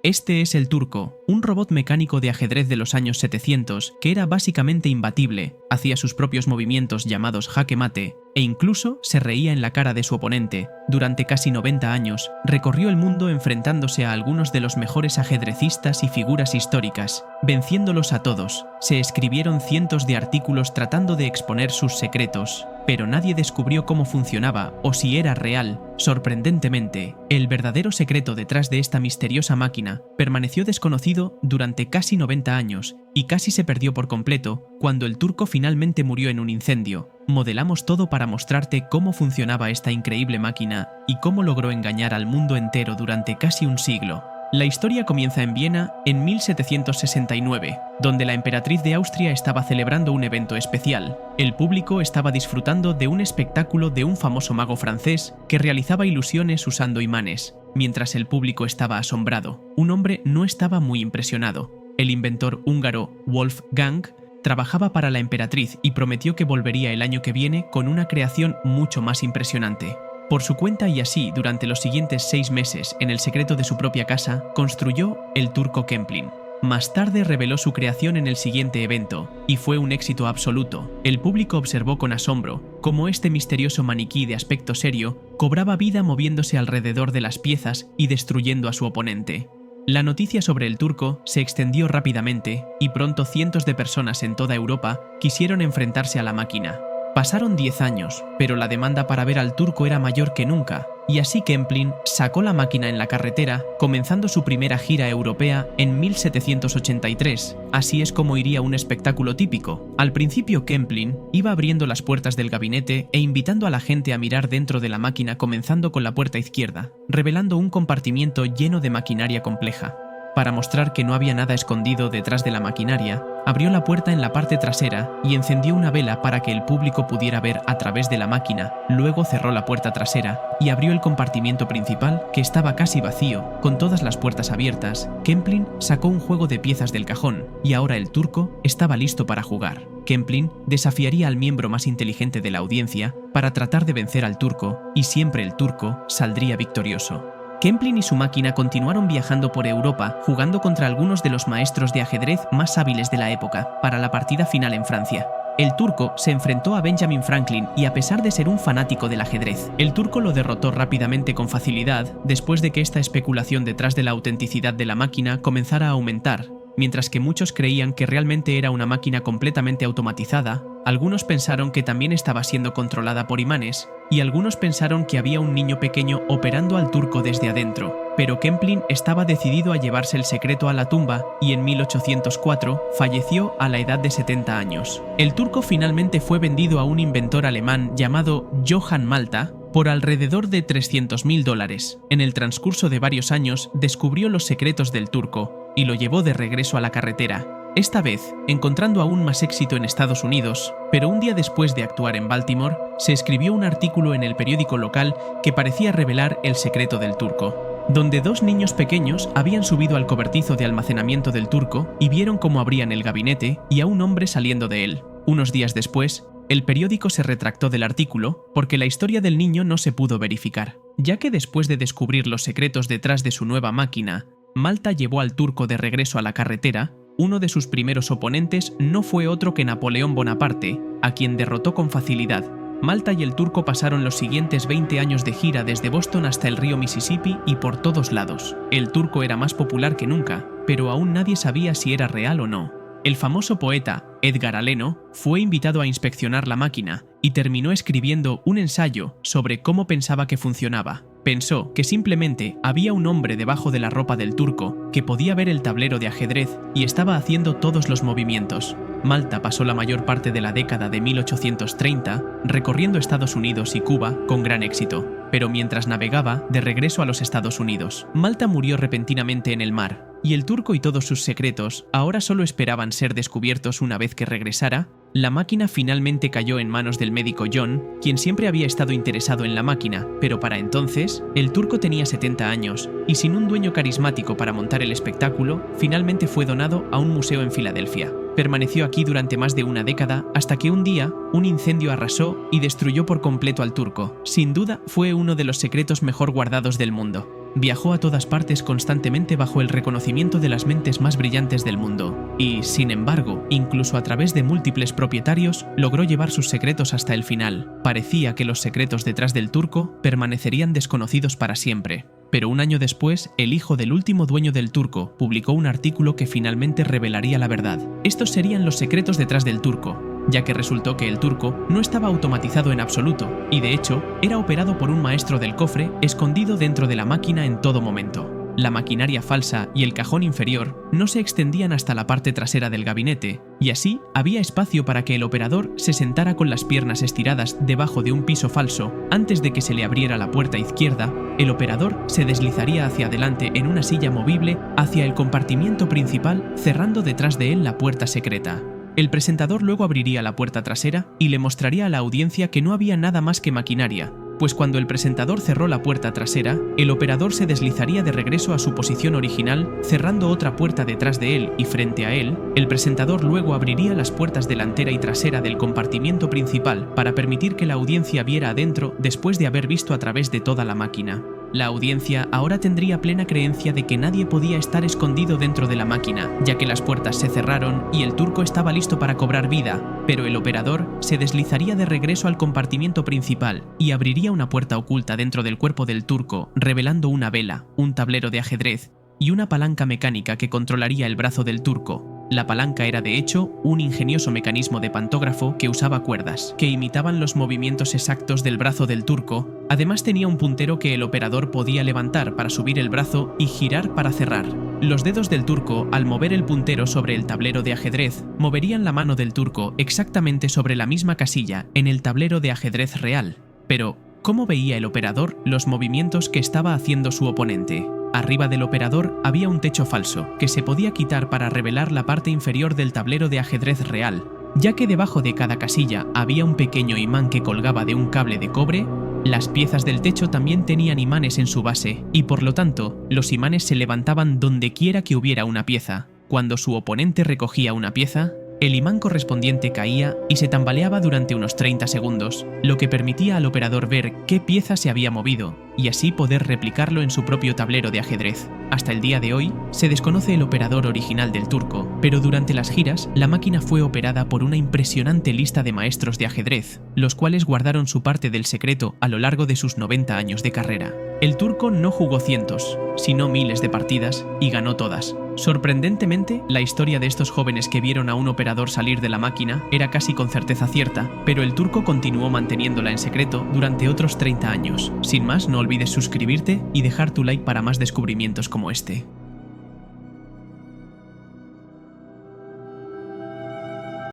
Este es el Turco, un robot mecánico de ajedrez de los años 700 que era básicamente imbatible, hacía sus propios movimientos llamados jaque mate e incluso se reía en la cara de su oponente. Durante casi 90 años, recorrió el mundo enfrentándose a algunos de los mejores ajedrecistas y figuras históricas, venciéndolos a todos. Se escribieron cientos de artículos tratando de exponer sus secretos, pero nadie descubrió cómo funcionaba o si era real. Sorprendentemente, el verdadero secreto detrás de esta misteriosa máquina permaneció desconocido durante casi 90 años y casi se perdió por completo cuando el Turco finalmente murió en un incendio. Modelamos todo para mostrarte cómo funcionaba esta increíble máquina y cómo logró engañar al mundo entero durante casi un siglo. La historia comienza en Viena en 1769, donde la emperatriz de Austria estaba celebrando un evento especial. El público estaba disfrutando de un espectáculo de un famoso mago francés que realizaba ilusiones usando imanes. Mientras el público estaba asombrado, un hombre no estaba muy impresionado. El inventor húngaro Wolfgang trabajaba para la emperatriz y prometió que volvería el año que viene con una creación mucho más impresionante. Por su cuenta y así, durante los siguientes 6 meses, en el secreto de su propia casa, construyó el Turco Kemplin. Más tarde reveló su creación en el siguiente evento, y fue un éxito absoluto. El público observó con asombro cómo este misterioso maniquí de aspecto serio cobraba vida moviéndose alrededor de las piezas y destruyendo a su oponente. La noticia sobre el Turco se extendió rápidamente, y pronto cientos de personas en toda Europa quisieron enfrentarse a la máquina. Pasaron 10 años, pero la demanda para ver al Turco era mayor que nunca, y así Kemplin sacó la máquina en la carretera, comenzando su primera gira europea en 1783. Así es como iría un espectáculo típico. Al principio Kemplin iba abriendo las puertas del gabinete e invitando a la gente a mirar dentro de la máquina, comenzando con la puerta izquierda, revelando un compartimiento lleno de maquinaria compleja. Para mostrar que no había nada escondido detrás de la maquinaria, abrió la puerta en la parte trasera y encendió una vela para que el público pudiera ver a través de la máquina. Luego cerró la puerta trasera y abrió el compartimiento principal, que estaba casi vacío, con todas las puertas abiertas. Kemplin sacó un juego de piezas del cajón y ahora el Turco estaba listo para jugar. Kemplin desafiaría al miembro más inteligente de la audiencia para tratar de vencer al Turco, y siempre el Turco saldría victorioso. Kemplin y su máquina continuaron viajando por Europa, jugando contra algunos de los maestros de ajedrez más hábiles de la época, para la partida final en Francia. El Turco se enfrentó a Benjamin Franklin y, a pesar de ser un fanático del ajedrez, el Turco lo derrotó rápidamente con facilidad después de que esta especulación detrás de la autenticidad de la máquina comenzara a aumentar. Mientras que muchos creían que realmente era una máquina completamente automatizada, algunos pensaron que también estaba siendo controlada por imanes, y algunos pensaron que había un niño pequeño operando al Turco desde adentro. Pero Kemplin estaba decidido a llevarse el secreto a la tumba y en 1804 falleció a la edad de 70 años. El Turco finalmente fue vendido a un inventor alemán llamado Johann Malta por alrededor de $300.000. En el transcurso de varios años descubrió los secretos del Turco y lo llevó de regreso a la carretera, esta vez encontrando aún más éxito en Estados Unidos, pero un día después de actuar en Baltimore, se escribió un artículo en el periódico local que parecía revelar el secreto del Turco, donde 2 niños pequeños habían subido al cobertizo de almacenamiento del Turco y vieron cómo abrían el gabinete y a un hombre saliendo de él. Unos días después, el periódico se retractó del artículo porque la historia del niño no se pudo verificar, ya que después de descubrir los secretos detrás de su nueva máquina, Malta llevó al Turco de regreso a la carretera. Uno de sus primeros oponentes no fue otro que Napoleón Bonaparte, a quien derrotó con facilidad. Malta y el Turco pasaron los siguientes 20 años de gira desde Boston hasta el río Mississippi y por todos lados. El Turco era más popular que nunca, pero aún nadie sabía si era real o no. El famoso poeta Edgar Allen fue invitado a inspeccionar la máquina y terminó escribiendo un ensayo sobre cómo pensaba que funcionaba. Pensó que simplemente había un hombre debajo de la ropa del Turco que podía ver el tablero de ajedrez y estaba haciendo todos los movimientos. Malta pasó la mayor parte de la década de 1830 recorriendo Estados Unidos y Cuba con gran éxito, pero mientras navegaba de regreso a los Estados Unidos, Malta murió repentinamente en el mar, y el Turco y todos sus secretos ahora solo esperaban ser descubiertos una vez que regresara. La máquina finalmente cayó en manos del médico John, quien siempre había estado interesado en la máquina, pero para entonces, el Turco tenía 70 años, y sin un dueño carismático para montar el espectáculo, finalmente fue donado a un museo en Filadelfia. Permaneció aquí durante más de una década, hasta que un día, un incendio arrasó y destruyó por completo al Turco. Sin duda, fue uno de los secretos mejor guardados del mundo. Viajó a todas partes constantemente bajo el reconocimiento de las mentes más brillantes del mundo, y, sin embargo, incluso a través de múltiples propietarios, logró llevar sus secretos hasta el final. Parecía que los secretos detrás del Turco permanecerían desconocidos para siempre. Pero un año después, el hijo del último dueño del Turco publicó un artículo que finalmente revelaría la verdad. Estos serían los secretos detrás del Turco, ya que resultó que el Turco no estaba automatizado en absoluto, y de hecho, era operado por un maestro del cofre escondido dentro de la máquina en todo momento. La maquinaria falsa y el cajón inferior no se extendían hasta la parte trasera del gabinete, y así había espacio para que el operador se sentara con las piernas estiradas debajo de un piso falso. Antes de que se le abriera la puerta izquierda, el operador se deslizaría hacia adelante en una silla movible hacia el compartimiento principal, cerrando detrás de él la puerta secreta. El presentador luego abriría la puerta trasera y le mostraría a la audiencia que no había nada más que maquinaria, pues cuando el presentador cerró la puerta trasera, el operador se deslizaría de regreso a su posición original, cerrando otra puerta detrás de él y frente a él. El presentador luego abriría las puertas delantera y trasera del compartimiento principal para permitir que la audiencia viera adentro después de haber visto a través de toda la máquina. La audiencia ahora tendría plena creencia de que nadie podía estar escondido dentro de la máquina, ya que las puertas se cerraron y el Turco estaba listo para cobrar vida, pero el operador se deslizaría de regreso al compartimiento principal y abriría una puerta oculta dentro del cuerpo del Turco, revelando una vela, un tablero de ajedrez y una palanca mecánica que controlaría el brazo del Turco. La palanca era de hecho un ingenioso mecanismo de pantógrafo que usaba cuerdas, que imitaban los movimientos exactos del brazo del Turco. Además tenía un puntero que el operador podía levantar para subir el brazo y girar para cerrar. Los dedos del Turco, al mover el puntero sobre el tablero de ajedrez, moverían la mano del Turco exactamente sobre la misma casilla en el tablero de ajedrez real. Pero, ¿cómo veía el operador los movimientos que estaba haciendo su oponente? Arriba del operador había un techo falso, que se podía quitar para revelar la parte inferior del tablero de ajedrez real, ya que debajo de cada casilla había un pequeño imán que colgaba de un cable de cobre. Las piezas del techo también tenían imanes en su base, y por lo tanto, los imanes se levantaban donde quiera que hubiera una pieza. Cuando su oponente recogía una pieza, el imán correspondiente caía y se tambaleaba durante unos 30 segundos, lo que permitía al operador ver qué pieza se había movido, y así poder replicarlo en su propio tablero de ajedrez. Hasta el día de hoy, se desconoce el operador original del Turco, pero durante las giras, la máquina fue operada por una impresionante lista de maestros de ajedrez, los cuales guardaron su parte del secreto a lo largo de sus 90 años de carrera. El Turco no jugó cientos, sino miles de partidas, y ganó todas. Sorprendentemente, la historia de estos jóvenes que vieron a un operador salir de la máquina era casi con certeza cierta, pero el Turco continuó manteniéndola en secreto durante otros 30 años. Sin más, no olvides suscribirte y dejar tu like para más descubrimientos como este.